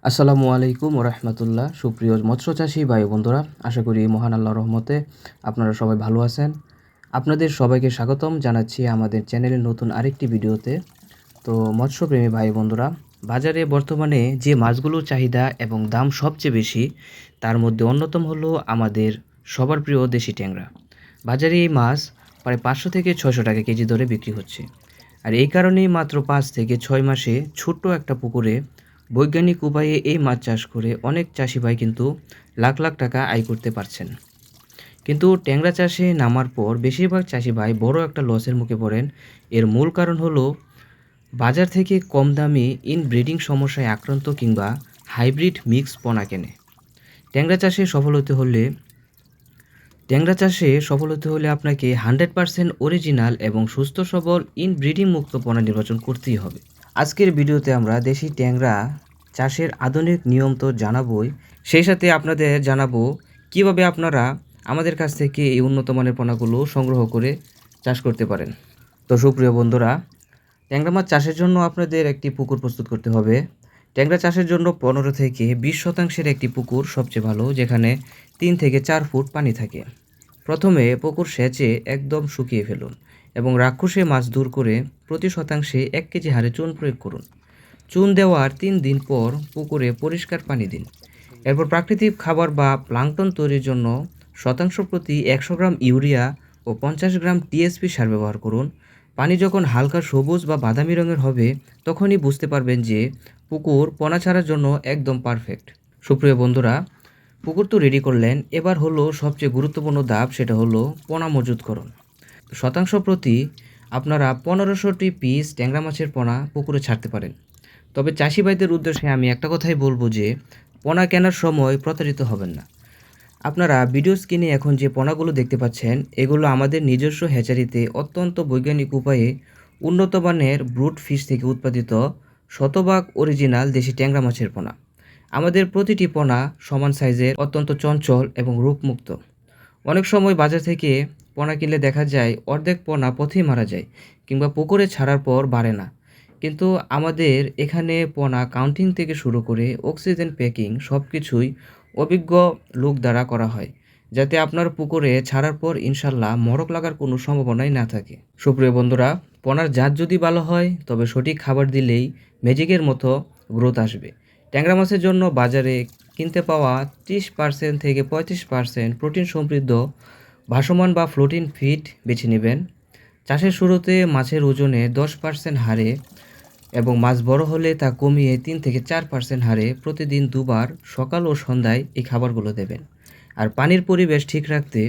আসসালামু আলাইকুম ওরহমতুল্লাহ। সুপ্রিয় মৎস্যচাষী ভাই বন্ধুরা, আশা করি মহান আল্লাহর রহমতে আপনারা সবাই ভালো আছেন। আপনাদের সবাইকে স্বাগতম জানাচ্ছি আমাদের চ্যানেলের নতুন আরেকটি ভিডিওতে। তো মৎস্যপ্রেমী ভাই বন্ধুরা, বাজারে বর্তমানে যে মাছগুলোর চাহিদা এবং দাম সবচেয়ে বেশি, তার মধ্যে অন্যতম হলো আমাদের সবার প্রিয় দেশি ট্যাংরা। বাজারে এই মাছ প্রায় 500 থেকে 600 টাকা কেজি দরে বিক্রি হচ্ছে। আর এই কারণেই মাত্র 5 থেকে 6 মাসে ছোট্ট একটা পুকুরে বৈজ্ঞানিক উপায়ে এই মাছ চাষ করে অনেক চাষি ভাই কিন্তু লাখ লাখ টাকা আয় করতে পারছেন। কিন্তু ট্যাংরা চাষে নামার পর বেশিরভাগ চাষি ভাই বড় একটা লসের মুখে পড়েন। এর মূল কারণ হলো বাজার থেকে কম দামি ইনব্রিডিং সমস্যায় আক্রান্ত কিংবা হাইব্রিড মিক্স পোনা কেনে। ট্যাংরা চাষে সফল হতে হলে ট্যাংরা চাষে সফল হতে হলে আপনাকে 100% অরিজিনাল এবং সুস্থ সবল ইনব্রিডিং মুক্ত পোনা নির্বাচন করতেই হবে। আজকের ভিডিওতে আমরা দেশি ট্যাংরা চাষের আধুনিক নিয়ম তো জানাবোই, সেই সাথে আপনাদের জানাবো কিভাবে আপনারা আমাদের কাছ থেকে এই উন্নত মানের পোনাগুলো সংগ্রহ করে চাষ করতে পারেন। তো সুপ্রিয় বন্ধুরা, ট্যাংরা মাছ চাষের জন্য আপনাদের একটি পুকুর প্রস্তুত করতে হবে। ট্যাংরা চাষের জন্য 15 থেকে 20% একটি পুকুর সবচেয়ে ভালো, যেখানে 3 থেকে 4 ফুট পানি থাকে। প্রথমে পুকুর সেচে একদম শুকিয়ে ফেলুন এবং রাক্ষসে মাছ দূর করে প্রতি শতাংশে 1 কেজি হারে চুন প্রয়োগ করুন। চুন দেওয়ার 3 দিন পর পুকুরে পরিষ্কার পানি দিন। এরপর প্রাকৃতিক খাবার বা প্লাঙ্কটন তৈরির জন্য শতাংশ প্রতি 100 গ্রাম ইউরিয়া ও 50 গ্রাম টিএসপি সার ব্যবহার করুন। পানি যখন হালকা সবুজ বা বাদামি রঙের হবে, তখনই বুঝতে পারবেন যে পুকুর পোনা ছাড়ার জন্য একদম পারফেক্ট। সুপ্রিয় বন্ধুরা, পুকুর তো রেডি করলেন, এবার হলো সবচেয়ে গুরুত্বপূর্ণ ধাপ, সেটা হলো পোনা মজুতকরণ। শতাংশ প্রতি আপনারা 1500টি পিস ট্যাংরা মাছের পোনা পুকুরে ছাড়তে পারেন। তবে চাষি ভাইদের উদ্দেশ্যে আমি একটা কথাই বলবো যে পোনা কেনার সময় প্রতারিত হবেন না। আপনারা ভিডিও স্ক্রিনে এখন যে পোনাগুলো দেখতে পাচ্ছেন, এগুলো আমাদের নিজস্ব হ্যাচারিতে অত্যন্ত বৈজ্ঞানিক উপায়ে উন্নত মানের ব্রুট ফিশ থেকে উৎপাদিত শতভাগ অরিজিনাল দেশি ট্যাংরা মাছের পোনা। আমাদের প্রতিটি পোনা সমান সাইজের, অত্যন্ত চঞ্চল এবং রূপমুক্ত। অনেক সময় বাজার থেকে পোনা কিনলে দেখা যায় অর্ধেক পোনা পথেই মারা যায় কিংবা পুকুরে ছাড়ার পর বাড়ে না। কিন্তু আমাদের এখানে পোনা কাউন্টিং থেকে শুরু করে অক্সিজেন প্যাকিং সব কিছুই অভিজ্ঞ লোক দ্বারা করা হয়, যাতে আপনার পুকুরে ছাড়ার পর ইনশাল্লাহ মরক লাগার কোনো সম্ভাবনাই না থাকে। সুপ্রিয় বন্ধুরা, পোনার জাত যদি ভালো হয় তবে সঠিক খাবার দিলেই ম্যাজিকের মতো গ্রোথ আসবে। ট্যাংরা মাছের জন্য বাজারে কিনতে পাওয়া 30% থেকে 35% প্রোটিন সমৃদ্ধ ভাসমান বা ফ্লোটিং ফিড বেছে নেবেন। চাষের শুরুতে মাছের ওজনে 10% হারে এবং মাছ বড় হলে তা কমিয়ে 3 থেকে 4% হারে প্রতিদিন দুবার সকাল ও সন্ধ্যায় এই খাবারগুলো দেবেন। আর পানির পরিবেশ ঠিক রাখতে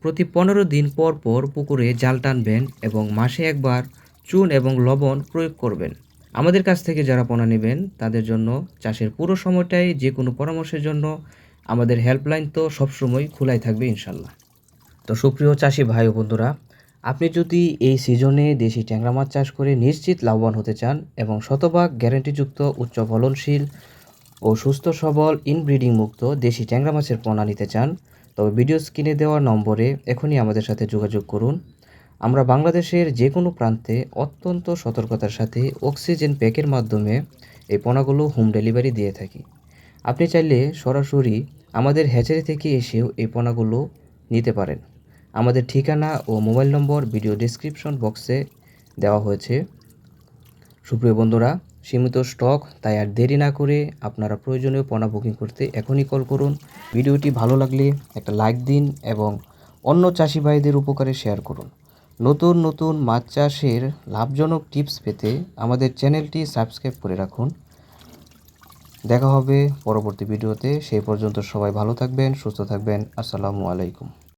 প্রতি 15 দিন পর পর পুকুরে জাল টানবেন এবং মাসে একবার চুন এবং লবণ প্রয়োগ করবেন। আমাদের কাছ থেকে যারা পোনা নেবেন তাদের জন্য চাষের পুরো সময়টাই যে কোনো পরামর্শের জন্য আমাদের হেল্পলাইন তো সবসময় খোলাই থাকবে ইনশাল্লাহ। তো সুপ্রিয় চাষি ভাই ও বন্ধুরা, আপনি যদি এই সিজনে দেশি ট্যাংরা মাছ চাষ করে নিশ্চিত লাভবান হতে চান এবং শতভাগ গ্যারান্টিযুক্ত উচ্চ ফলনশীল ও সুস্থ সবল ইনব্রিডিং মুক্ত দেশি ট্যাংরা মাছের পোনা নিতে চান, তবে ভিডিও স্ক্রিনে দেওয়া নম্বরে এখনই আমাদের সাথে যোগাযোগ করুন। আমরা বাংলাদেশের যে কোনো প্রান্তে অত্যন্ত সতর্কতার সাথে অক্সিজেন প্যাকের মাধ্যমে এই পোনাগুলো হোম ডেলিভারি দিয়ে থাকি। আপনি চাইলে সরাসরি আমাদের হ্যাচারি থেকে এসেও এই পোনাগুলো নিতে পারেন। আমাদের ঠিকানা ও মোবাইল নম্বর ভিডিও ডেসক্রিপশন বক্সে দেওয়া হয়েছে। সুপ্রিয় বন্ধুরা, সীমিত স্টক, তাই আর দেরি না করে আপনারা প্রয়োজনীয় পোনা বুকিং করতে এখনই কল করুন। ভিডিওটি ভালো লাগলে একটা লাইক দিন এবং অন্য চাষি ভাইদের উপকারে শেয়ার করুন। নতুন নতুন মাছ চাষের লাভজনক টিপস পেতে আমাদের চ্যানেলটি সাবস্ক্রাইব করে রাখুন। দেখা হবে পরবর্তী ভিডিওতে। সেই পর্যন্ত সবাই ভালো থাকবেন, সুস্থ থাকবেন। আসসালামু আলাইকুম।